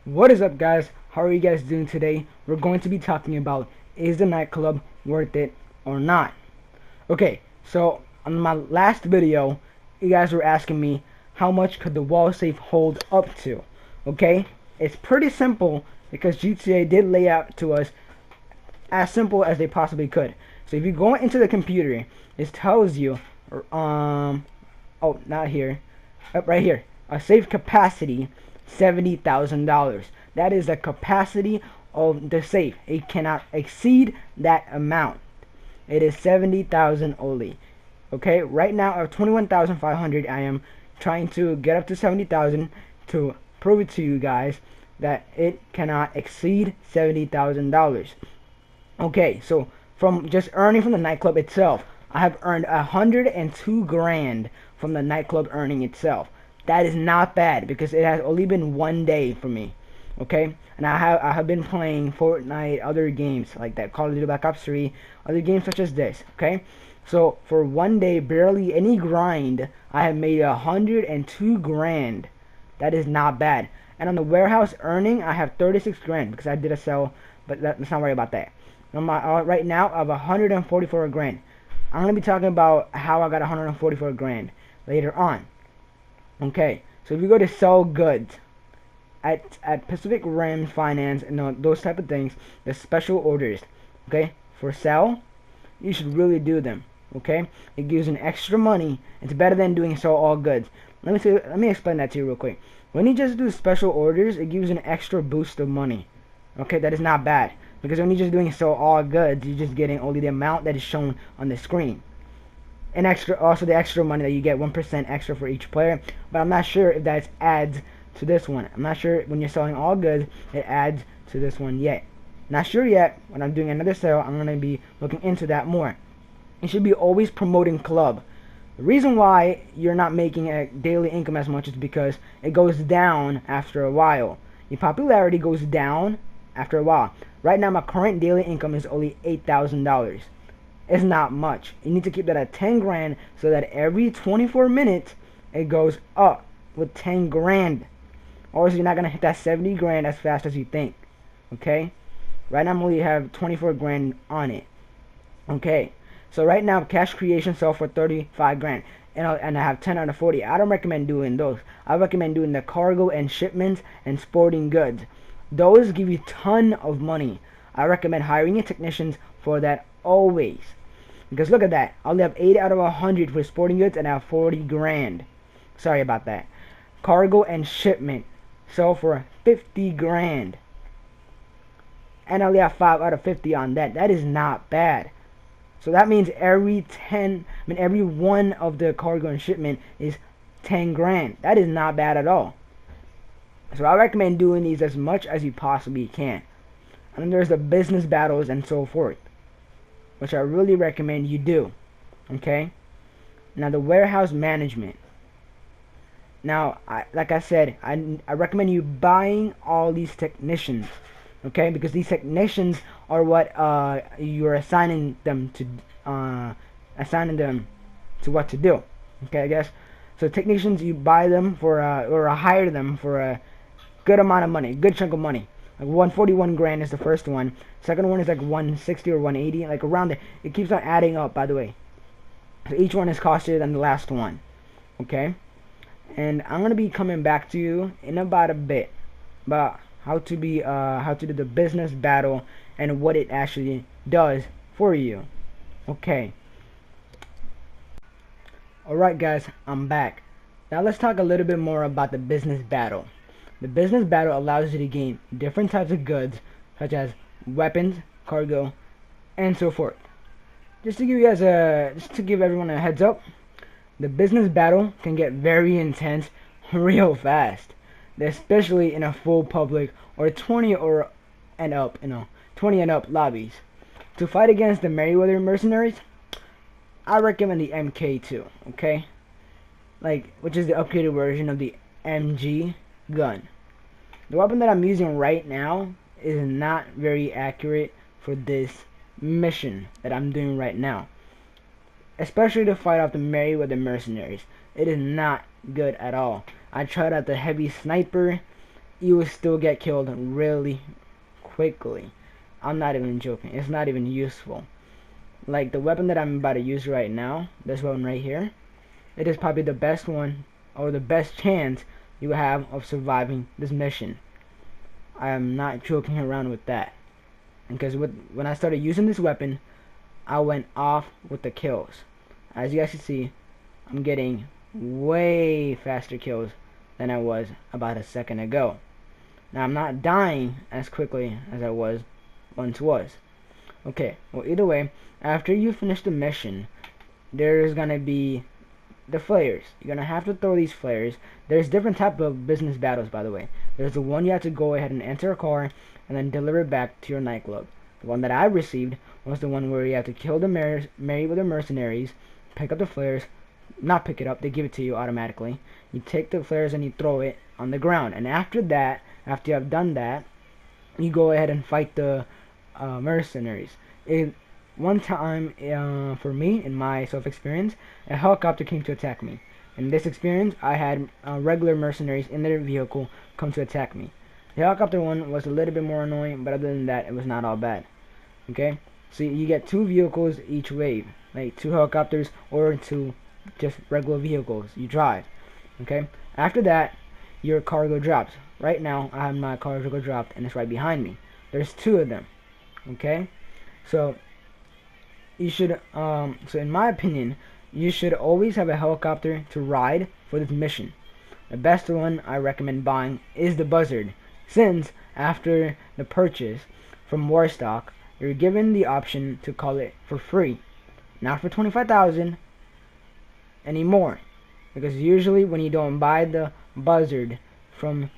What is up, guys? How are you guys doing today? We're going to be talking about, is the nightclub worth it or not? Okay, so on my last video, you guys were asking me how much could the wall safe hold up to. Okay, it's pretty simple because GTA did lay out to us as simple as they possibly could. So if you go into the computer, it tells you, oh, not here, up right here, a safe capacity $70,000. That is the capacity of the safe. It cannot exceed that amount. It is 70,000 only. Okay, right now at 21,500, I am trying to get up to 70,000 to prove it to you guys that it cannot exceed $70,000. Okay, so from just earning from the nightclub itself, I have earned 102 grand from the nightclub earning itself. That is not bad because it has only been one day for me. Okay, and I have been playing Fortnite, other games like that, Call of Duty Black Ops 3, other games such as this. Okay, so for one day, barely any grind, I have made 102 grand. That is not bad. And on the warehouse earning, I have 36 grand because I did a sell, but let's not worry about that. On my right now, I have 144 grand. I'm gonna be talking about how I got 144 grand later on. Okay, so if you go to sell goods at Pacific Rim Finance and those type of things, the special orders, okay, for sell, you should really do them. Okay, it gives an extra money. It's better than doing sell all goods. Let me explain that to you real quick. When you just do special orders, it gives an extra boost of money. Okay, that is not bad because when you're just doing sell all goods, you're just getting only the amount that is shown on the screen. And also the extra money that you get, 1% extra for each player. But I'm not sure if that adds to this one. I'm not sure when you're selling all goods, it adds to this one yet. Not sure yet. When I'm doing another sale, I'm going to be looking into that more. You should be always promoting club. The reason why you're not making a daily income as much is because it goes down after a while. Your popularity goes down after a while. Right now, my current daily income is only $8,000. It's not much. You need to keep that at 10 grand so that every 24 minutes it goes up with 10 grand. Or you're not going to hit that 70 grand as fast as you think. Okay? Right now I'm only have 24 grand on it. Okay? So right now cash creation sell for 35 grand. And I have 10 out of 40. I don't recommend doing those. I recommend doing the cargo and shipments and sporting goods. Those give you ton of money. I recommend hiring your technicians for that always. Because look at that. I only have 8 out of 100 for sporting goods and I have 40 grand. Sorry about that. Cargo and shipment sell for 50 grand. And I only have 5 out of 50 on that. That is not bad. So that means every one of the cargo and shipment is 10 grand. That is not bad at all. So I recommend doing these as much as you possibly can. And then there's the business battles and so forth, which I really recommend you do. Okay? Now the warehouse management. Now, like I said, I recommend you buying all these technicians. Okay? Because these technicians are what you're assigning them to what to do. Okay, I guess. So technicians, you buy them for or hire them for a good amount of money, good chunk of money. Like 141 grand is the first one. Second one is like 160 or 180, like around there. It keeps on adding up, by the way. So each one is costlier than the last one. Okay? And I'm gonna be coming back to you in about a bit about how to do the business battle and what it actually does for you. Okay. Alright guys, I'm back. Now let's talk a little bit more about the business battle. The business battle allows you to gain different types of goods, such as weapons, cargo, and so forth. Just to give everyone a heads up, the business battle can get very intense real fast, especially in a full public or 20 and up, 20 and up lobbies. To fight against the Merryweather mercenaries, I recommend the MK2, okay? Which is the upgraded version of the MG gun. The weapon that I'm using right now is not very accurate for this mission that I'm doing right now, especially to fight off the Merryweather mercenaries. It is not good at all. I tried out the heavy sniper you will still get killed really quickly. I'm not even joking. It's not even useful. Like the weapon that I'm about to use right now, this one right here, it is probably the best one or the best chance you have of surviving this mission. I am not joking around with that. Because when I started using this weapon, I went off with the kills. As you guys can see, I'm getting way faster kills than I was about a second ago. Now I'm not dying as quickly as I once was. Okay, well either way, after you finish the mission, there's gonna be the flares. You're gonna have to throw these flares. There's different type of business battles, by the way. There's the one you have to go ahead and enter a car and then deliver it back to your nightclub. The one that I received was the one where you have to kill the marry with the mercenaries, pick up the flares, not pick it up, they give it to you automatically. You take the flares and you throw it on the ground, and after that, after you have done that, you go ahead and fight the mercenaries. One time, for me, in my self-experience, a helicopter came to attack me. In this experience, I had regular mercenaries in their vehicle come to attack me. The helicopter one was a little bit more annoying, but other than that, it was not all bad. Okay? So you get 2 vehicles each wave, like 2 helicopters or 2 just regular vehicles you drive. Okay? After that, your cargo drops. Right now, I have my cargo dropped, and it's right behind me. There's 2 of them. Okay? So you should, so in my opinion, you should always have a helicopter to ride for this mission. The best one I recommend buying is the Buzzard, since after the purchase from Warstock, you're given the option to call it for free, not for 25,000 anymore, because usually when you don't buy the Buzzard from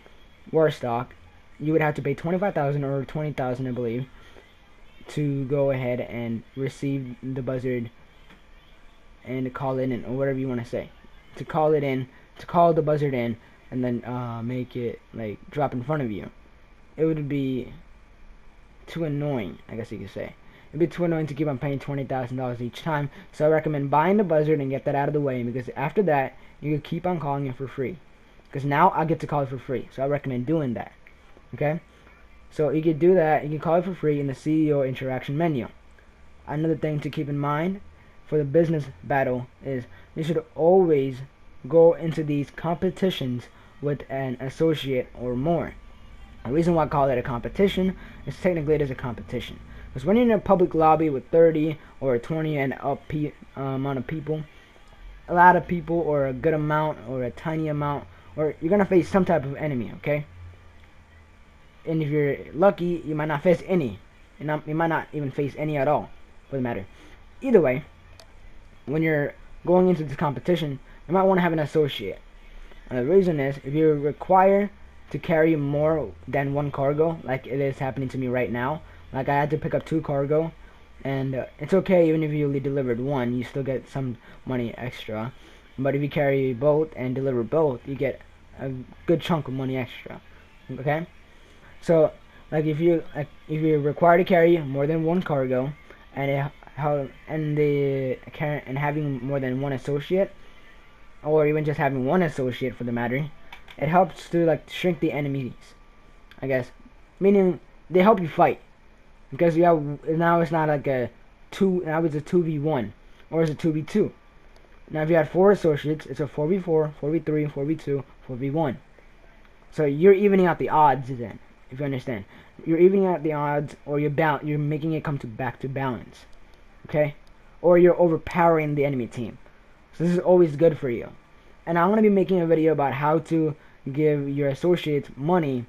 Warstock, you would have to pay 25,000 or 20,000, I believe, to go ahead and receive the Buzzard and call it in, or whatever you want to say, to call the Buzzard in, and then make it like drop in front of you. It would be too annoying, I guess you could say. It'd be too annoying to keep on paying $20,000 each time, so I recommend buying the Buzzard and get that out of the way, because after that, you can keep on calling it for free. Because now I get to call it for free, so I recommend doing that. Okay? So you can do that, you can call it for free in the CEO interaction menu. Another thing to keep in mind for the business battle is you should always go into these competitions with an associate or more. The reason why I call it a competition is technically it is a competition. Because when you're in a public lobby with 30 or 20 and up amount of people, a lot of people or a good amount or a tiny amount, or you're going to face some type of enemy, okay? And if you're lucky, you might not face any. You might not even face any at all, for the matter. Either way, when you're going into this competition, you might want to have an associate. And the reason is, if you require to carry more than 1 cargo, like it is happening to me right now, like I had to pick up 2 cargo, and it's okay even if you only delivered 1, you still get some money extra. But if you carry both and deliver both, you get a good chunk of money extra. Okay? So, like if you're required to carry more than 1 cargo, and having more than 1 associate, or even just having 1 associate for the matter, it helps to like shrink the enemies, I guess. Meaning they help you fight, because you have now it's not like a 2. Now it's a 2v1 or it's a 2v2. Now if you had 4 associates, it's a 4v4, 4v3, 4v2, 4v1. So you're evening out the odds then. If you understand, you're evening out the odds, or you're making it come back to balance, okay? Or you're overpowering the enemy team. So this is always good for you. And I'm gonna be making a video about how to give your associates money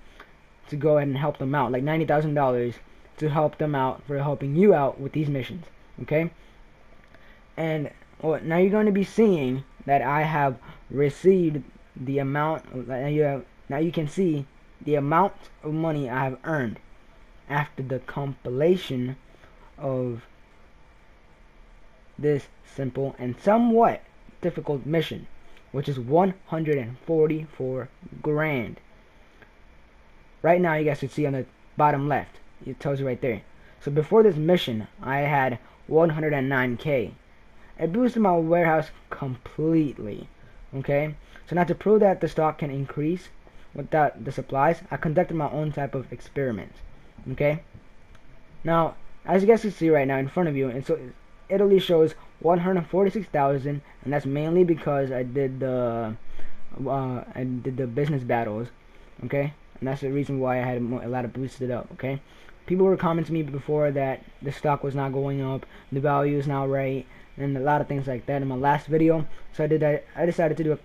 to go ahead and help them out, like $90,000 to help them out for helping you out with these missions, okay? And now you're going to be seeing that I have received the amount. Now you can see the amount of money I have earned after the compilation of this simple and somewhat difficult mission, which is 144 grand. Right now you guys can see on the bottom left, it tells you right there. So before this mission I had 109k. It boosted my warehouse completely. Okay, so now to prove that the stock can increase, without the supplies, I conducted my own type of experiment. Okay. Now, as you guys can see right now in front of you, and so it only shows 146,000, and that's mainly because I did the business battles. Okay, and that's the reason why I had a lot of boosted up. Okay, people were commenting to me before that the stock was not going up, the value is not right, and a lot of things like that in my last video. So I decided to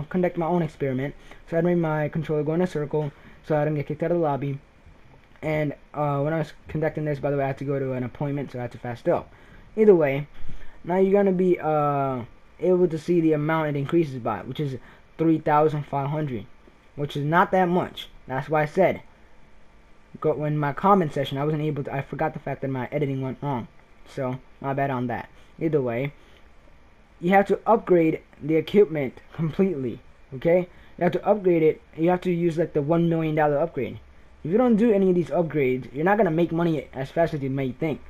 conduct my own experiment. So I made my controller go in a circle so I didn't get kicked out of the lobby. And when I was conducting this, by the way, I had to go to an appointment, so I had to fast up. Either way, now you're gonna be able to see the amount it increases by, which is 3,500, which is not that much. That's why I said, when my comment session, I wasn't able to. I forgot the fact that my editing went wrong, so my bad on that. Either way, you have to upgrade the equipment completely. Okay, you have to upgrade it. You have to use like the $1 million upgrade. If you don't do any of these upgrades, you're not gonna make money as fast as you may think.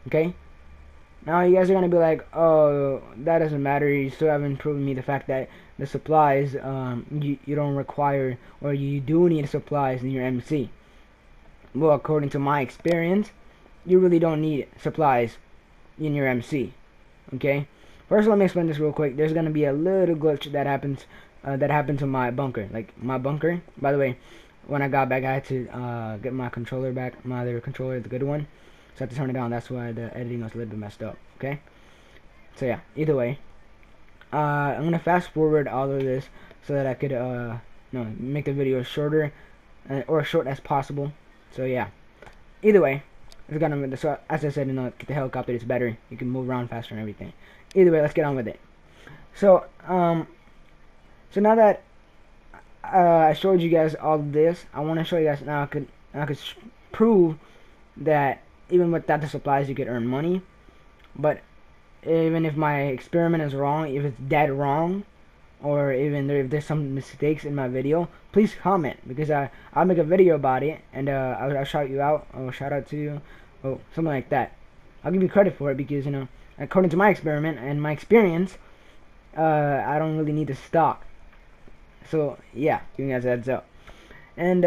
Okay. Now you guys are gonna be like, oh, that doesn't matter. You still haven't proven me the fact that the supplies, you don't require, or you do need supplies in your MC. Well, according to my experience, you really don't need supplies in your MC. Okay. First, let me explain this real quick. There's gonna be a little glitch that happens, that happened to my bunker. Like my bunker. By the way, when I got back, I had to get my controller back, my other controller, the good one. So I had to turn it on. That's why the editing was a little bit messed up. Okay. So yeah. Either way, I'm gonna fast forward all of this so that I could make the video shorter or short as possible. So yeah. Either way, it's gonna. So as I said, get the helicopter. It's better. You can move around faster and everything. Either way, let's get on with it. So so now that I showed you guys all of this, I want to show you guys now. I could prove that even without the supplies, you could earn money. But even if my experiment is wrong, if it's dead wrong, or even if there's some mistakes in my video, please comment, because I'll make a video about it, and I'll shout you out, or shout out to you, or something like that. I'll give you credit for it, because according to my experiment and my experience, I don't really need the stock. So yeah, giving you guys a heads up. And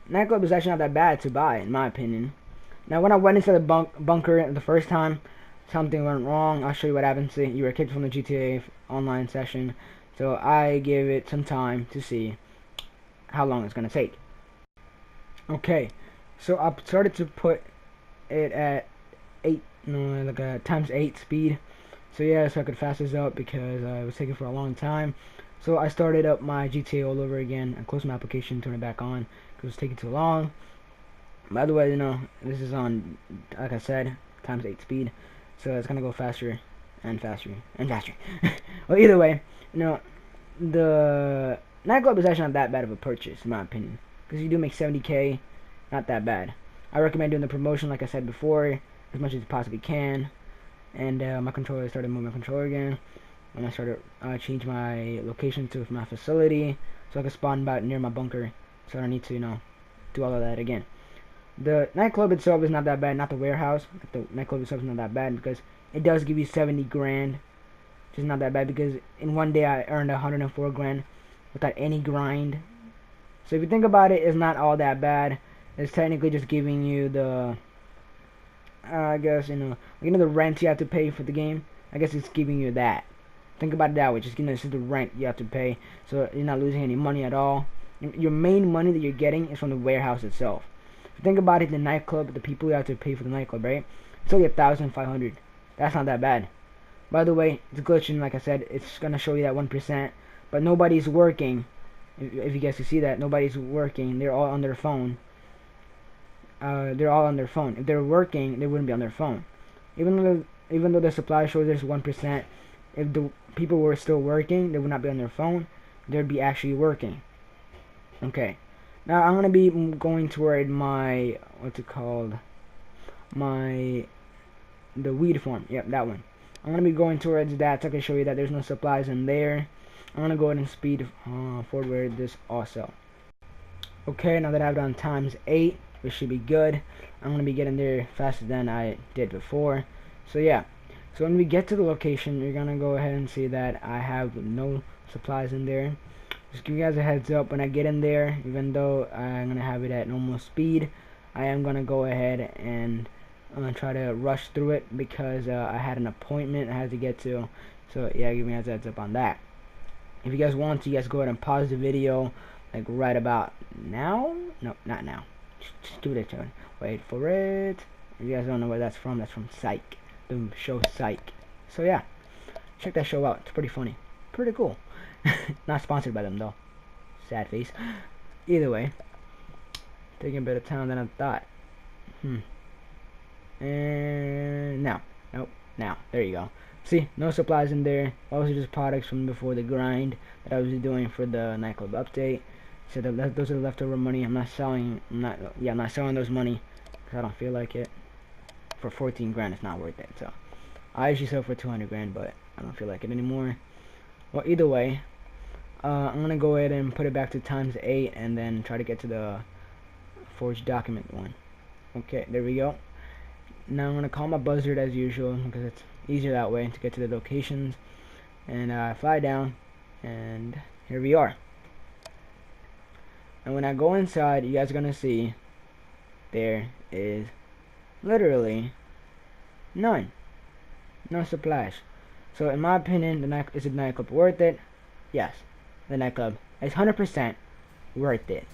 Nightclub is actually not that bad to buy, in my opinion. Now, when I went into the bunker the first time, something went wrong. I'll show you what happened. See, you were kicked from the GTA online session. So I gave it some time to see how long it's gonna take. Okay, so I started to put it at times 8 speed. So yeah, so I could fast this up because it was taking for a long time. So I started up my GTA all over again. I closed my application, turned it back on because it was taking too long. By the way, this is on, like I said, times 8 speed, so it's gonna go faster and faster and faster. Well, either way, the Nightclub is actually not that bad of a purchase, in my opinion, because you do make 70K, not that bad. I recommend doing the promotion, like I said before, as much as you possibly can. And my controller started moving my controller again, and I started change my location to my facility, so I can spawn about near my bunker, so I don't need to do all of that again. The Nightclub itself is not that bad, not the warehouse. The Nightclub itself is not that bad because it does give you 70 grand. Which is not that bad because in one day I earned 104 grand without any grind. So if you think about it, it's not all that bad. It's technically just giving you the, I guess, the rent you have to pay for the game. I guess it's giving you that. Think about it that way. Just this is the rent you have to pay, so you're not losing any money at all. Your main money that you're getting is from the warehouse itself. Think about it, the Nightclub, the people you have to pay for the Nightclub, right? It's only 1,500. That's not that bad. By the way, it's glitching, like I said, it's gonna show you that 1%, but nobody's working. If you guys can see that, nobody's working. They're all on their phone. They're all on their phone. If they're working, they wouldn't be on their phone. Even though the supply shows there's 1%, if the people were still working, they would not be on their phone. They'd be actually working. Okay. Now I'm gonna be going toward my the weed farm. Yep, that one. I'm gonna be going towards that so I can show you that there's no supplies in there. I'm gonna go ahead and speed forward this also. Okay, now that I've done times 8, which should be good. I'm gonna be getting there faster than I did before. So yeah. So when we get to the location, you're gonna go ahead and see that I have no supplies in there. just give you guys a heads up when I get in there. Even though I'm gonna have it at normal speed, I am gonna go ahead and try to rush through it because I had an appointment I had to get to. So yeah, give me a heads up on that. If you guys want to, you guys go ahead and pause the video like right about now. No, not now. Just do it. Wait for it. If you guys don't know where that's from Psych, the show Psych. So yeah, check that show out. It's pretty funny, pretty cool. Not sponsored by them though. Sad face. Either way, taking a bit of time than I thought. And now, nope. Now, there you go. See, no supplies in there. Those are just products from before the grind that I was doing for the nightclub update. So those are the leftover money. I'm not selling. I'm not selling those money because I don't feel like it. For 14 grand, it's not worth it. So I usually sell for 200 grand, but I don't feel like it anymore. Well, either way, I'm gonna go ahead and put it back to ×8 and then try to get to the forged document one. Okay, there we go. Now I'm gonna call my buzzard as usual because it's easier that way to get to the locations. And fly down, and here we are. And when I go inside, you guys are gonna see there is literally none, no supplies. So in my opinion, is the nightclub worth it? Yes, the nightclub is 100% worth it.